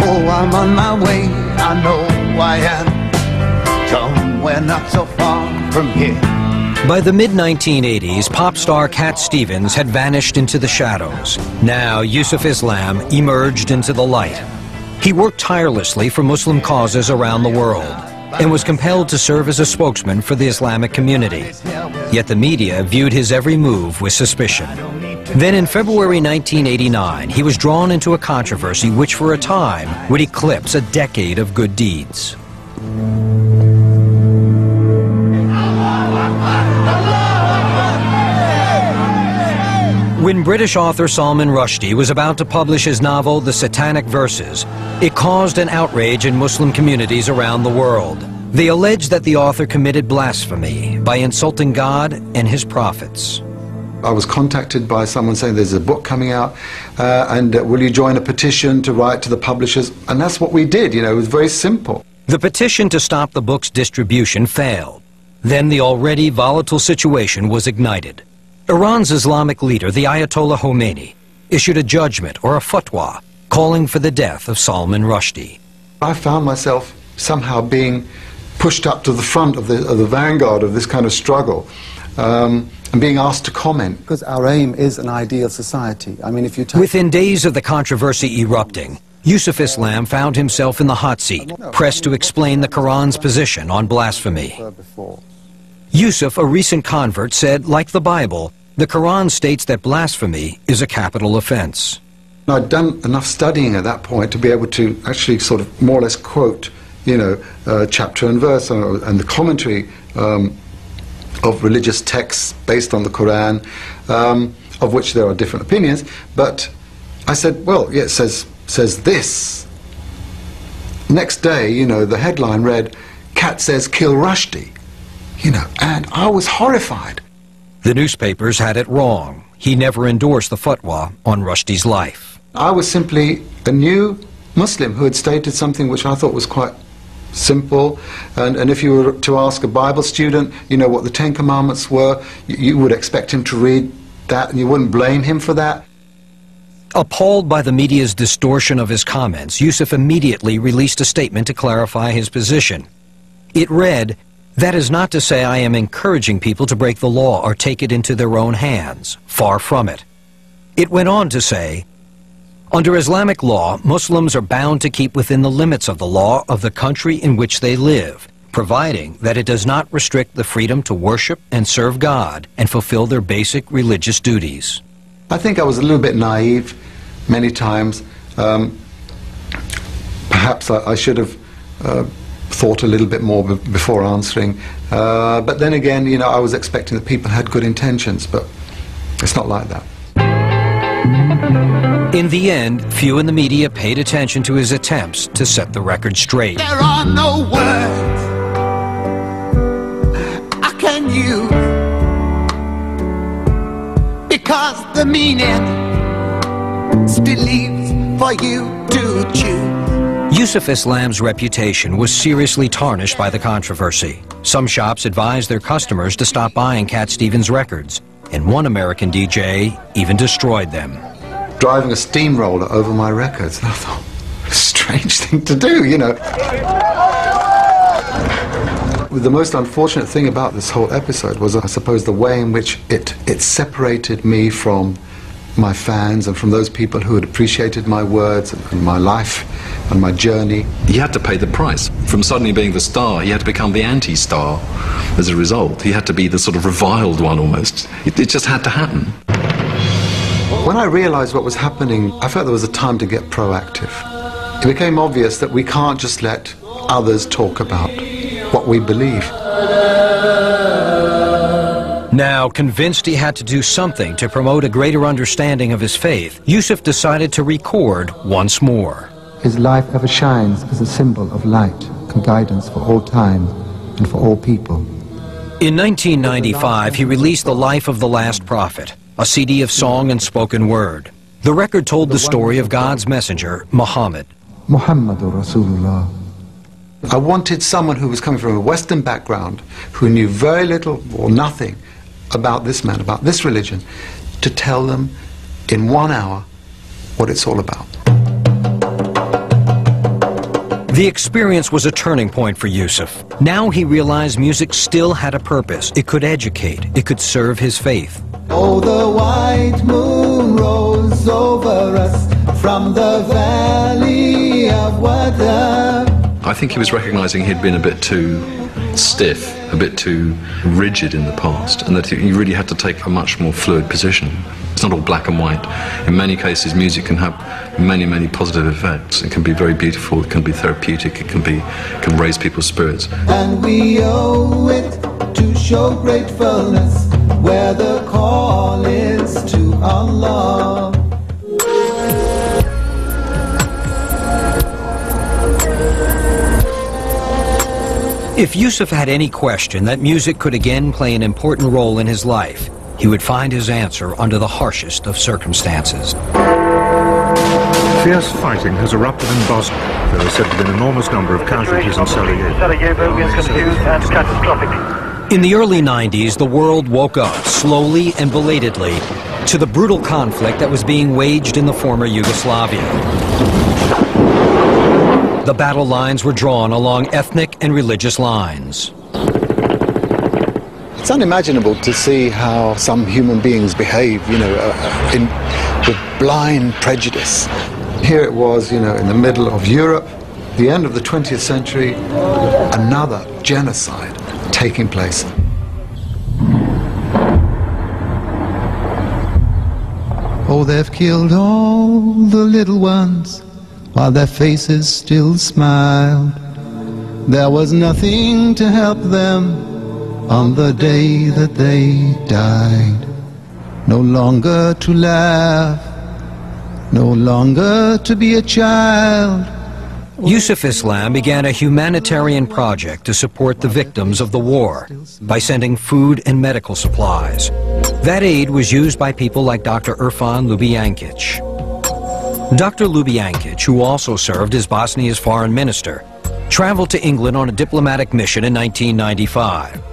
Oh, I'm on my way, I know I am. Somewhere not so far from here. By the mid-1980s, pop star Cat Stevens had vanished into the shadows. Now, Yusuf Islam emerged into the light. He worked tirelessly for Muslim causes around the world and was compelled to serve as a spokesman for the Islamic community. Yet the media viewed his every move with suspicion. Then in February 1989, he was drawn into a controversy which for a time would eclipse a decade of good deeds. When British author Salman Rushdie was about to publish his novel, The Satanic Verses, it caused an outrage in Muslim communities around the world. They alleged that the author committed blasphemy by insulting God and his prophets. I was contacted by someone saying there's a book coming out and will you join a petition to write to the publishers? And that's what we did, you know, it was very simple. The petition to stop the book's distribution failed. Then the already volatile situation was ignited. Iran's Islamic leader, the Ayatollah Khomeini, issued a judgment or a fatwa calling for the death of Salman Rushdie. I found myself somehow being pushed up to the front of the vanguard of this kind of struggle and being asked to comment. Because our aim is an ideal society. I mean, if you Within days of the controversy erupting, Yusuf Islam found himself in the hot seat, pressed to explain the Quran's position on blasphemy. Yusuf, a recent convert, said, like the Bible, the Quran states that blasphemy is a capital offense. I'd done enough studying at that point to be able to actually sort of more or less quote, you know, chapter and verse and the commentary of religious texts based on the Quran, of which there are different opinions. But I said, well, yeah, it says this. Next day, you know, the headline read, "Cat says kill Rushdie." You know, and I was horrified. The newspapers had it wrong. He never endorsed the fatwa on Rushdie's life. I was simply a new Muslim who had stated something which I thought was quite simple. And if you were to ask a Bible student, you know, what the Ten Commandments were, you would expect him to read that and you wouldn't blame him for that. Appalled by the media's distortion of his comments, Yusuf immediately released a statement to clarify his position. It read, "That is not to say I am encouraging people to break the law or take it into their own hands. Far from it." It went on to say, "Under Islamic law, Muslims are bound to keep within the limits of the law of the country in which they live, providing that it does not restrict the freedom to worship and serve God and fulfill their basic religious duties." I think I was a little bit naive many times. Perhaps I should have thought a little bit more before answering. But then again, you know, I was expecting that people had good intentions, but it's not like that. In the end, few in the media paid attention to his attempts to set the record straight. There are no words I can use, because the meaning still leaves for you to choose. Yusuf Islam's reputation was seriously tarnished by the controversy. Some shops advised their customers to stop buying Cat Stevens records, and one American DJ even destroyed them. Driving a steamroller over my records, and I thought, strange thing to do, you know. The most unfortunate thing about this whole episode was, I suppose, the way in which it separated me from my fans and from those people who had appreciated my words and my life and my journey. He had to pay the price. From suddenly being the star, he had to become the anti-star. As a result, he had to be the sort of reviled one almost. It just had to happen. When I realized what was happening, I felt there was a time to get proactive. It became obvious that we can't just let others talk about what we believe. Now, convinced he had to do something to promote a greater understanding of his faith, Yusuf decided to record once more. His life ever shines as a symbol of light and guidance for all time and for all people. In 1995, he released The Life of the Last Prophet, a CD of song and spoken word. The record told the story of God's messenger, Muhammad. Muhammadur Rasulullah. I wanted someone who was coming from a Western background, who knew very little or nothing about this man, about this religion, to tell them in 1 hour what it's all about. The experience was a turning point for Yusuf. Now he realized music still had a purpose. It could educate. It could serve his faith. Oh, the white moon rose over us from the valley of water. I think he was recognizing he'd been a bit too stiff, a bit too rigid in the past, and that he really had to take a much more fluid position. It's not all black and white. In many cases, music can have many, many positive effects. It can be very beautiful, it can be therapeutic, it can raise people's spirits. And we owe it to show gratefulness where the call is to Allah. If Yusuf had any question that music could again play an important role in his life, he would find his answer under the harshest of circumstances. Fierce fighting has erupted in Bosnia. There are said to be an enormous number of casualties in Sarajevo. Sarajevo is confused and catastrophic. In the early 90s, the world woke up, slowly and belatedly, to the brutal conflict that was being waged in the former Yugoslavia. The battle lines were drawn along ethnic and religious lines. It's unimaginable to see how some human beings behave, with blind prejudice. Here it was, in the middle of Europe, the end of the 20th century, another genocide taking place. Oh, they've killed all the little ones while their faces still smiled. There was nothing to help them on the day that they died. No longer to laugh, no longer to be a child. Yusuf Islam began a humanitarian project to support the victims of the war by sending food and medical supplies. That aid was used by people like Dr. Irfan Ljubijankić. Dr. Ljubijankić, who also served as Bosnia's foreign minister, traveled to England on a diplomatic mission in 1995.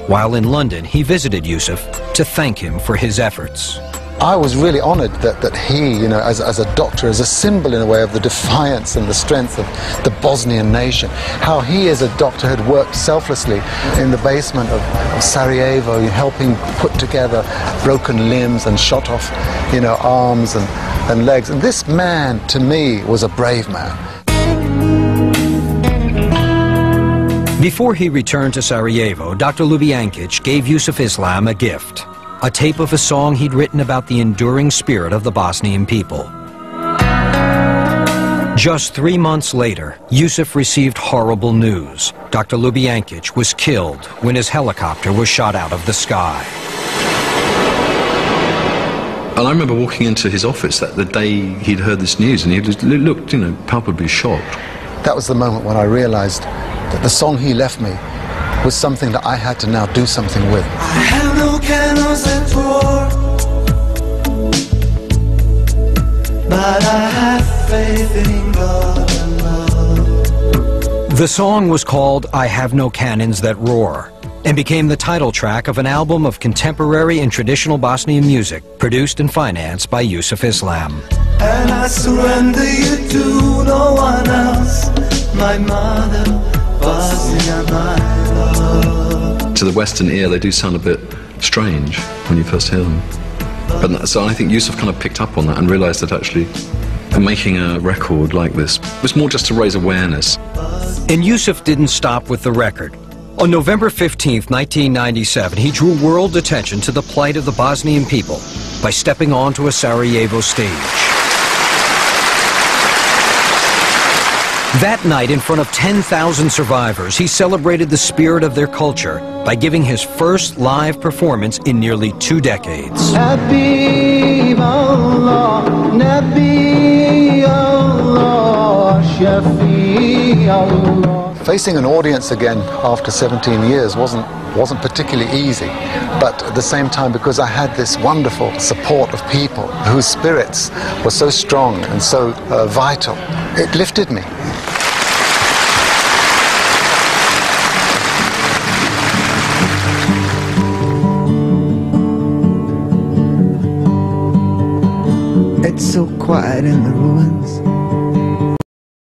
While in London, he visited Yusuf to thank him for his efforts. I was really honored that he, as a doctor, as a symbol in a way of the defiance and the strength of the Bosnian nation, how he as a doctor had worked selflessly in the basement of Sarajevo, helping put together broken limbs and shot off, arms and legs. And this man, to me, was a brave man. Before he returned to Sarajevo, Dr. Ljubijankić gave Yusuf Islam a gift. A tape of a song he'd written about the enduring spirit of the Bosnian people. Just 3 months later, Yusuf received horrible news. Dr. Ljubijankić was killed when his helicopter was shot out of the sky. And I remember walking into his office the day he'd heard this news, and he looked, palpably shocked. That was the moment when I realized that the song he left me was something that I had to now do something with. I have no candles at war, but I have faith in God and love. The song was called I Have No Cannons That Roar and became the title track of an album of contemporary and traditional Bosnian music produced and financed by Yusuf Islam. And I surrender you to no one else, my mother, Bosnia, my love. To the Western ear, they do sound a bit strange when you first hear them. But so I think Yusuf kind of picked up on that and realized that actually making a record like this was more just to raise awareness. And Yusuf didn't stop with the record. On November 15th, 1997, he drew world attention to the plight of the Bosnian people by stepping onto a Sarajevo stage. That night, in front of 10,000 survivors, he celebrated the spirit of their culture by giving his first live performance in nearly 2 decades. Habib Allah, Nabi Allah, Shafi Allah. Facing an audience again after 17 years wasn't particularly easy, but at the same time, because I had this wonderful support of people whose spirits were so strong and so vital, it lifted me. It's so quiet in the ruins.